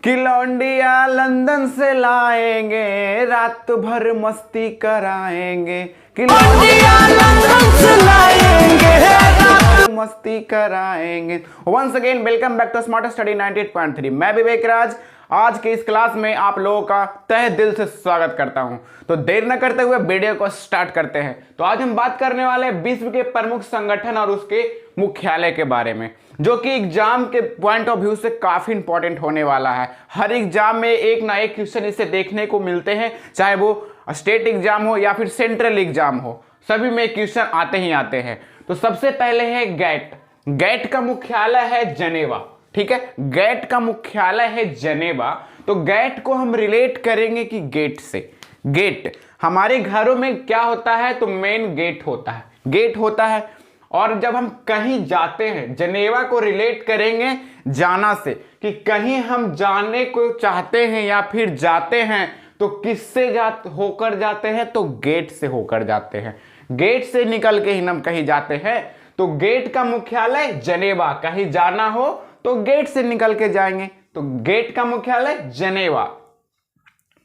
कि लौंडिया लंदन से लाएंगे, रात भर मस्ती कराएंगे। कि लौंडिया लंदन से लाएंगे, रात मस्ती कराएंगे। Once again welcome back to smart study 98.3। मैं विवेक राज आज के इस क्लास में आप लोगों का तहे दिल से स्वागत करता हूं। तो देर न करते हुए वीडियो को स्टार्ट करते हैं। तो आज हम बात करने वाले हैं विश्व के प्रमुख संगठन और उसके मुख्यालय के बारे में, जो कि एग्जाम के पॉइंट ऑफ व्यू से काफी इंपॉर्टेंट होने वाला है। हर एग्जाम में एक ना एक क्वेश्चन इससे देखने को मिलते हैं, चाहे वो स्टेट एग्जाम हो या फिर सेंट्रल एग्जाम हो, सभी में क्वेश्चन आते ही आते हैं। तो सबसे पहले है गैट। गैट का मुख्यालय है जनेवा। ठीक है, गैट का मुख्यालय है जनेवा। तो गैट को हम रिलेट करेंगे कि गेट से। गेट हमारे घरों में क्या होता है, तो मेन गेट होता है, गेट होता है। और जब हम कहीं जाते हैं, जनेवा को रिलेट करेंगे जाना से, कि कहीं हम जाने को चाहते हैं या फिर जाते हैं तो किससे होकर जाते हैं, तो गेट से होकर जाते हैं। गेट से निकल के ही हम कहीं जाते हैं, तो गेट का मुख्यालय जनेवा। कहीं जाना हो तो गेट से निकल के जाएंगे, तो गेट का मुख्यालय जनेवा।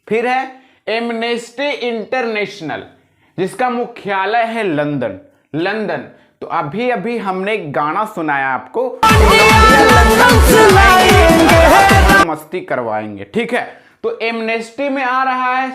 फिर है एमनेस्टी इंटरनेशनल, जिसका मुख्यालय है लंदन। लंदन तो अभी अभी हमने एक गाना सुनाया आपको, मस्ती करवाएंगे। ठीक है, तो एमनेस्टी में आ रहा है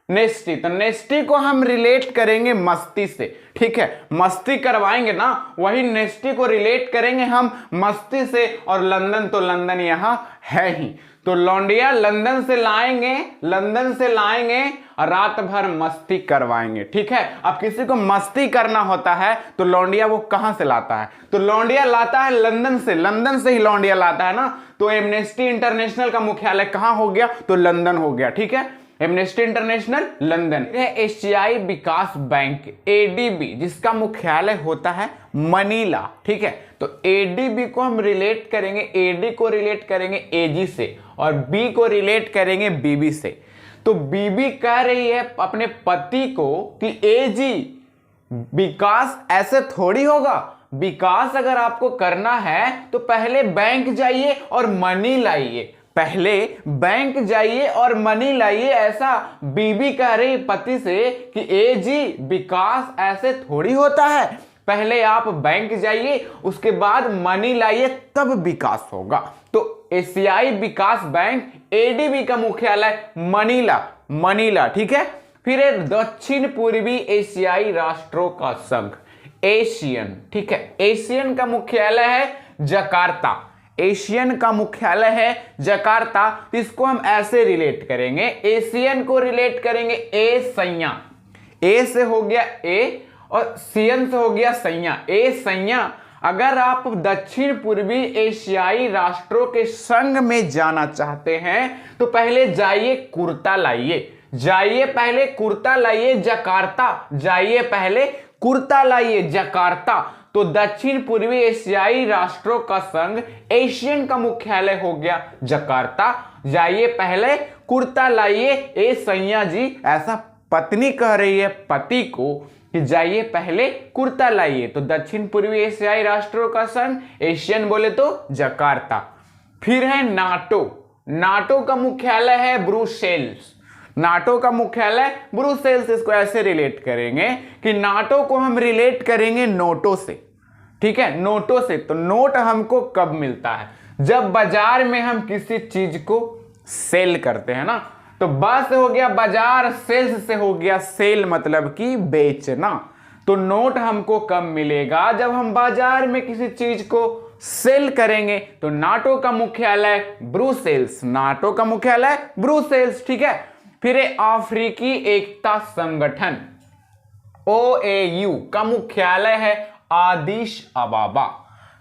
नेस्टी, तो नेस्टी को हम रिलेट करेंगे मस्ती से। ठीक है, मस्ती करवाएंगे ना, वही नेस्टी को रिलेट करेंगे हम मस्ती से। और लंदन तो लंदन यहां है ही, तो लौंडिया लंदन से लाएंगे, लंदन से लाएंगे और रात भर मस्ती करवाएंगे। ठीक है, अब किसी को मस्ती करना होता है तो लौंडिया वो कहां से लाता है, तो लौंडिया लाता है लंदन से। लंदन से ही लौंडिया लाता है ना, तो एमनेस्टी इंटरनेशनल का मुख्यालय कहां हो गया, तो लंदन हो गया। ठीक है, एमनेस्टी इंटरनेशनल लंदन है। एशियाई विकास बैंक एडीबी, जिसका मुख्यालय होता है मनीला। ठीक है, तो एडीबी को हम रिलेट करेंगे, एडी को रिलेट करेंगे एजी से और बी को रिलेट करेंगे बीबी से। तो बीबी कह रही है अपने पति को कि एजी विकास ऐसे थोड़ी होगा, विकास अगर आपको करना है तो पहले बैंक जाइए और मनी लाइए, पहले बैंक जाइए और मनी लाइए। ऐसा बीबी कह रही पति से कि ए जी विकास ऐसे थोड़ी होता है, पहले आप बैंक जाइए उसके बाद मनी लाइए तब विकास होगा। तो एशियाई विकास बैंक एडीबी का मुख्यालय मनीला, मनीला। ठीक है, फिर दक्षिण पूर्वी एशियाई राष्ट्रों का संघ एशियन। ठीक है, एशियन का मुख्यालय है जकार्ता। एशियन का मुख्यालय है जकार्ता। इसको हम ऐसे रिलेट करेंगे, एशियन को रिलेट करेंगे ए सैया, ए से हो गया ए और सियन से हो गया सैया, ए सैया। अगर आप दक्षिण पूर्वी एशियाई राष्ट्रों के संघ में जाना चाहते हैं तो पहले जाइए कुर्ता लाइए, जाइए पहले कुर्ता लाइए जकार्ता, जाइए पहले कुर्ता लाइए जकार्ता। तो दक्षिण पूर्वी एशियाई राष्ट्रों का संघ एशियन का मुख्यालय हो गया जकार्ता, जाइए पहले कुर्ता लाइए ए सैया जी। ऐसा पत्नी कह रही है पति को कि जाइए पहले कुर्ता लाइए। तो दक्षिण पूर्वी एशियाई राष्ट्रों का संघ एशियन बोले तो जकार्ता। फिर है नाटो। नाटो का मुख्यालय है ब्रुसेल्स। नाटो का मुख्यालय ब्रुसेल्स। इसको ऐसे रिलेट करेंगे कि नाटो को हम रिलेट करेंगे नोटों से। ठीक है, नोटों से। तो नोट हमको कब मिलता है, जब बाजार में हम किसी चीज को सेल करते हैं ना। तो बा से हो गया बाजार, सेल्स से हो गया सेल, मतलब कि बेचना। तो नोट हमको कब मिलेगा, जब हम बाजार में किसी चीज को सेल करेंगे। तो नाटो का मुख्यालय ब्रुसेल्स, नाटो का मुख्यालय ब्रुसेल्स। ठीक है, फिर अफ्रीकी एकता संगठन ओएयू का मुख्यालय है आदिश अबाबा।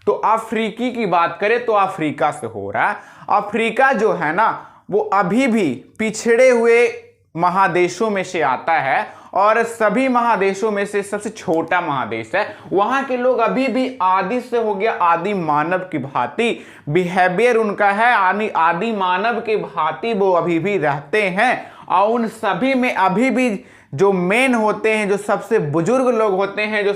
तो अफ्रीकी की बात करें तो अफ्रीका से हो रहा है। अफ्रीका जो है ना वो अभी भी पिछड़े हुए महादेशों में से आता है और सभी महादेशों में से सबसे छोटा महादेश है। वहां के लोग अभी भी आदि से हो गया आदि मानव की भांति बिहेवियर उनका है, आदि मानव की भांति वो अभी भी रहते हैं। और उन सभी में अभी भी जो मेन होते हैं, जो सबसे बुजुर्ग लोग होते हैं, जो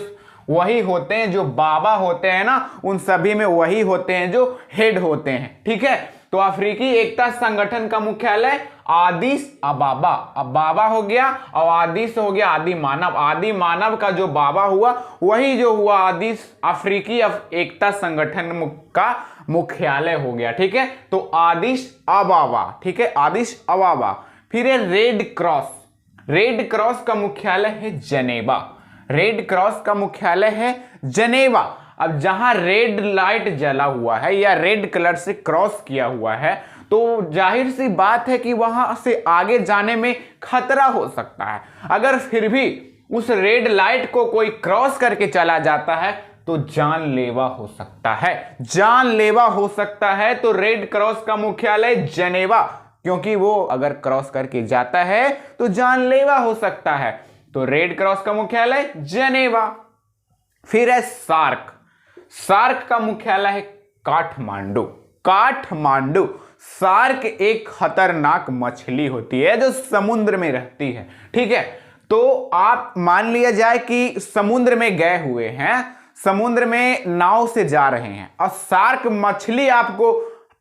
वही होते हैं जो बाबा होते हैं ना, उन सभी में वही होते हैं जो हेड होते हैं। ठीक है, तो अफ्रीकी एकता संगठन का मुख्यालय आदिस अबाबा, अबाबा हो गया और आदिस हो गया आदि मानव, आदि मानव का जो बाबा हुआ वही जो हुआ आदिस अफ्रीकी एकता संगठन का मुख्यालय हो गया। ठीक है, तो आदिस अबाबा, ठीक है, आदिस अबाबा। फिर है रेड क्रॉस, रेड क्रॉस का मुख्यालय है जनेवा, रेड क्रॉस का मुख्यालय है जनेवा। अब जहां रेड लाइट जला हुआ है या रेड कलर से क्रॉस किया हुआ है तो जाहिर सी बात है कि वहां से आगे जाने में खतरा हो सकता है। अगर फिर भी उस रेड लाइट को कोई क्रॉस करके चला जाता है तो जानलेवा हो सकता है, जानलेवा हो सकता है। तो रेड क्रॉस का मुख्यालय जनेवा, क्योंकि वो अगर क्रॉस करके जाता है तो जानलेवा हो सकता है, तो रेड क्रॉस का मुख्यालय जनेवा। फिर है सार्क, सार्क का मुख्यालय है काठमांडू, काठमांडू। सार्क एक खतरनाक मछली होती है जो समुद्र में रहती है। ठीक है, तो आप मान लिया जाए कि समुद्र में गए हुए हैं, समुद्र में नाव से जा रहे हैं और सार्क मछली आपको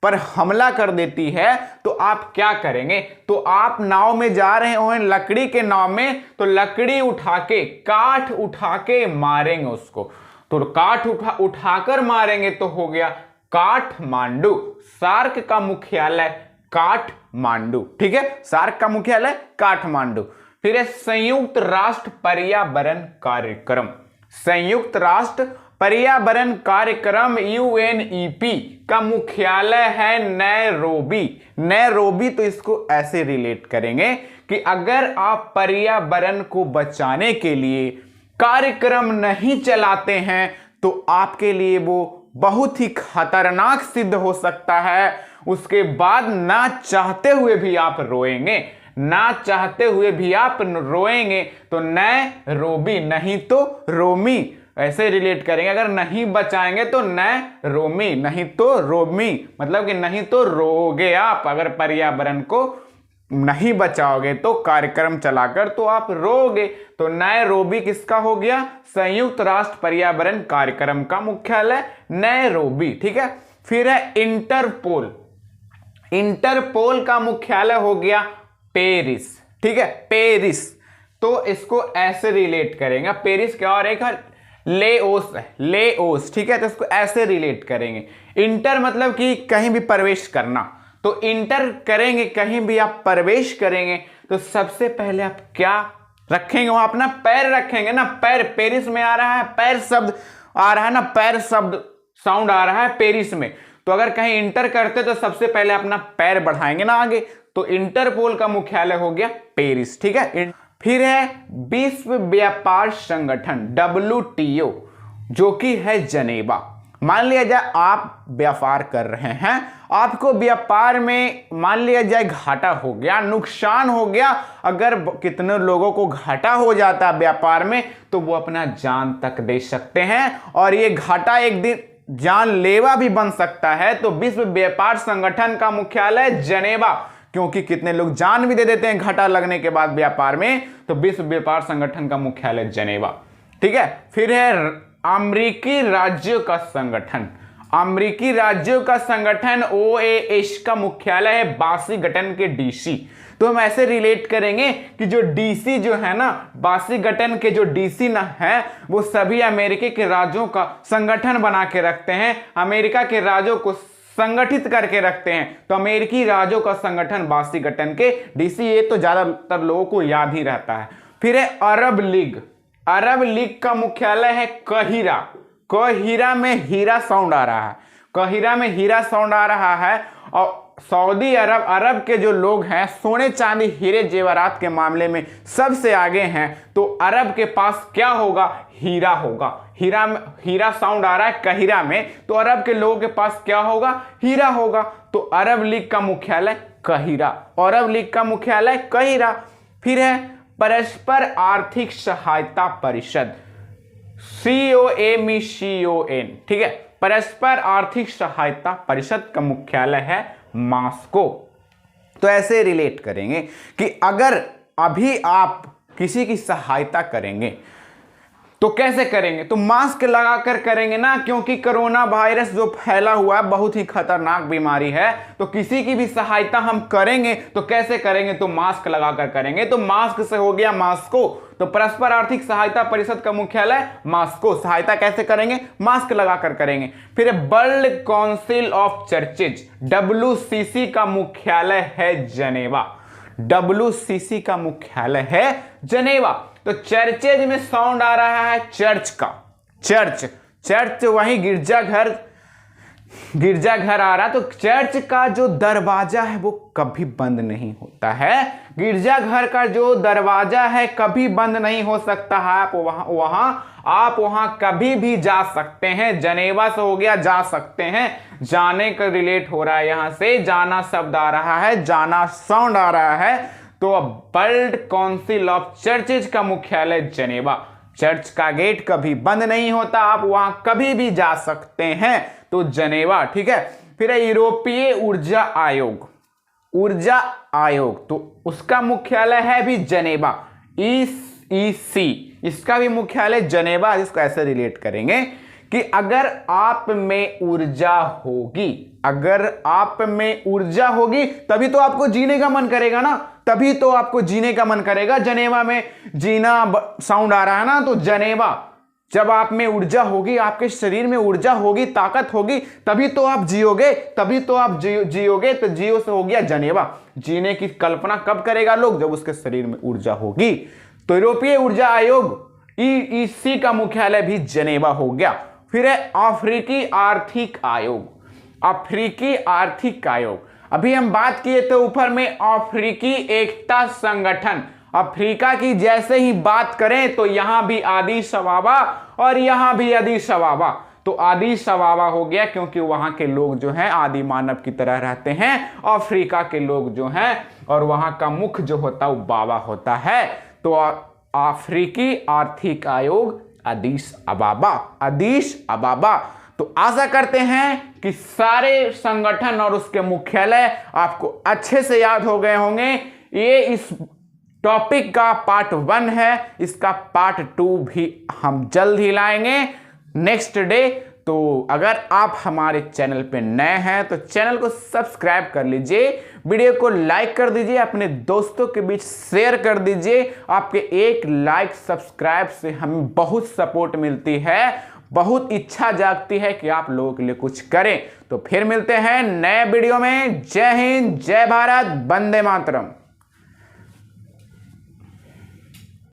पर हमला कर देती है तो आप क्या करेंगे? तो आप नाव में जा रहे हो लकड़ी के नाव में, तो लकड़ी उठा के, काठ उठा के मारेंगे उसको, तो काठ उठाकर मारेंगे तो हो गया काठमांडू। सार्क का मुख्यालय काठमांडू। ठीक है, सार्क का मुख्यालय काठमांडू। फिर है संयुक्त राष्ट्र पर्यावरण कार्यक्रम, संयुक्त राष्ट्र पर्यावरण कार्यक्रम यूएनईपी का मुख्यालय है नैरोबी, नैरोबी। तो इसको ऐसे रिलेट करेंगे कि अगर आप पर्यावरण को बचाने के लिए कार्यक्रम नहीं चलाते हैं तो आपके लिए वो बहुत ही खतरनाक सिद्ध हो सकता है। उसके बाद ना चाहते हुए भी आप रोएंगे, ना चाहते हुए भी आप रोएंगे। तो नैरोबी नहीं तो रोमी, ऐसे रिलेट करेंगे। अगर नहीं बचाएंगे तो नैरोमी, नहीं तो रोमी, मतलब कि नहीं तो रोगे आप। अगर पर्यावरण को नहीं बचाओगे तो कार्यक्रम चलाकर तो आप रोगे। तो नैरोबी किसका हो गया? संयुक्त राष्ट्र पर्यावरण कार्यक्रम का मुख्यालय नैरोबी। ठीक है, फिर है इंटरपोल, इंटरपोल का मुख्यालय हो गया पेरिस। ठीक है, पेरिस। तो इसको ऐसे रिलेट करेंगे, पेरिस क्या और एक लेओस है, लेओस। ठीक है, तो इसको ऐसे रिलेट करेंगे। इंटर मतलब कि कहीं भी प्रवेश करना, तो इंटर करेंगे, कहीं भी आप प्रवेश करेंगे तो सबसे पहले आप क्या रखेंगे? वहां अपना पैर रखेंगे ना, पैर। पेरिस में आ रहा है, पैर शब्द आ रहा है ना, पैर शब्द साउंड आ रहा है पेरिस में। तो अगर कहीं इंटर करते तो सबसे पहले अपना पैर बढ़ाएंगे ना आगे। तो इंटरपोल का मुख्यालय हो गया पेरिस। ठीक है, फिर है विश्व व्यापार संगठन WTO, जो कि है जनेवा। मान लिया जाए आप व्यापार कर रहे हैं, आपको व्यापार में मान लिया जाए घाटा हो गया, नुकसान हो गया। अगर कितने लोगों को घाटा हो जाता है व्यापार में तो वो अपना जान तक दे सकते हैं, और ये घाटा एक दिन जानलेवा भी बन सकता है। तो विश्व व्यापार संगठन का मुख्यालय जनेवा, क्योंकि कितने लोग जान भी दे देते हैं घाटा लगने के बाद व्यापार में। तो विश्व व्यापार संगठन का मुख्यालय जनेवा। ठीक है, फिर है अमेरिकी राज्यों का संगठन, अमेरिकी राज्यों का संगठन OAS का मुख्यालय है वाशिंगटन के DC। तो हम ऐसे रिलेट करेंगे कि जो DC जो है ना, वाशिंगटन के जो DC ना है, वो सभी अमेरिका के राज्यों का संगठन बना के रखते हैं, अमेरिका के राज्यों को संगठित करके रखते हैं। तो अमेरिकी राज्यों का संगठन वाशिंगटन के DC, ये तो ज्यादातर लोगों को याद ही रहता है। फिर है अरब लीग, अरब लीग का मुख्यालय है काहिरा। काहिरा में हीरा साउंड आ रहा है, काहिरा में हीरा साउंड आ रहा है। और सऊदी अरब, अरब के जो लोग हैं सोने चांदी हीरे जेवरात के मामले में सबसे आगे हैं। तो अरब के पास क्या होगा? हीरा होगा। हीरा, हीरा साउंड आ रहा है काहिरा में, तो अरब के लोगों के पास क्या होगा? हीरा होगा। तो अरब लीग का मुख्यालय काहिरा, अरब लीग का मुख्यालय काहिरा। फिर है परस्पर आर्थिक सहायता परिषद, CON। ठीक है, परस्पर आर्थिक सहायता परिषद का मुख्यालय है मॉस्को। तो ऐसे रिलेट करेंगे कि अगर अभी आप किसी की सहायता करेंगे तो कैसे करेंगे? तो मास्क लगाकर करेंगे ना, क्योंकि कोरोना वायरस जो फैला हुआ है बहुत ही खतरनाक बीमारी है। तो किसी की भी सहायता हम करेंगे तो कैसे करेंगे? तो मास्क लगाकर करेंगे। तो मास्क से हो गया मास्को, तो परस्पर आर्थिक सहायता परिषद का मुख्यालय मास्को। सहायता कैसे करेंगे? मास्क लगाकर करेंगे। फिर world council of churches, WCC का मुख्यालय है जेनेवा। WCC का मुख्यालय है जेनेवा। तो चर्चेज में साउंड आ रहा है चर्च का, चर्च वही गिरजाघर आ रहा। तो चर्च का जो दरवाजा है वो कभी बंद नहीं होता है। गिरजाघर का जो दरवाजा है कभी बंद नहीं हो सकता है। आप वहां कभी भी जा सकते हैं। जनेवा से हो गया जा सकते हैं, जाने का रिलेट हो रहा है, यहां से जाना शब्द आ रहा है, जाना साउंड आ रहा है। तो वर्ल्ड काउंसिल ऑफ चर्चेज का मुख्यालय जेनेवा। चर्च का गेट कभी बंद नहीं होता, आप वहां कभी भी जा सकते हैं। तो जेनेवा, ठीक है। फिर यूरोपीय ऊर्जा आयोग, तो उसका मुख्यालय है भी जेनेवा, EEC, इसका भी मुख्यालय जेनेवा। इसको ऐसे रिलेट करेंगे कि अगर आप में ऊर्जा होगी तभी तो आपको जीने का मन करेगा ना, तभी तो आपको जीने का मन करेगा। जेनेवा में जीना साउंड आ रहा है ना, तो जेनेवा, जब आप में ऊर्जा होगी, आपके शरीर में ऊर्जा होगी, ताकत होगी, तभी तो आप जियोगे, जियोगे। तो जियो से हो गया जेनेवा। जीने की कल्पना कब करेगा लोग? जब उसके शरीर में ऊर्जा होगी। तो यूरोपीय ऊर्जा आयोग EEC का मुख्यालय भी जेनेवा हो गया। फिर है अफ्रीकी आर्थिक आयोग। अभी हम बात किए थे ऊपर में अफ्रीकी एकता संगठन। अफ्रीका की जैसे ही बात करें तो यहां भी अदीस अबाबा और यहां भी अदीस अबाबा। तो अदीस अबाबा हो गया क्योंकि वहां के लोग जो हैं आदि मानव की तरह रहते हैं, अफ्रीका के लोग जो हैं, और वहां का मुख जो होता है वो बाबा होता है। तो अफ्रीकी आर्थिक आयोग अदीस अबाबा। तो आशा करते हैं कि सारे संगठन और उसके मुख्यालय आपको अच्छे से याद हो गए होंगे। ये इस टॉपिक का पार्ट 1 है, इसका पार्ट 2 भी हम जल्द ही लाएंगे नेक्स्ट डे। तो अगर आप हमारे चैनल पे नए हैं तो चैनल को सब्सक्राइब कर लीजिए, वीडियो को लाइक कर दीजिए, अपने दोस्तों के बीच शेयर कर दीजिए। आपके एक लाइक सब्सक्राइब से हमें बहुत सपोर्ट मिलती है, बहुत इच्छा जागती है कि आप लोगों के लिए कुछ करें। तो फिर मिलते हैं नए वीडियो में। जय हिंद, जय भारत, वंदे मातरम।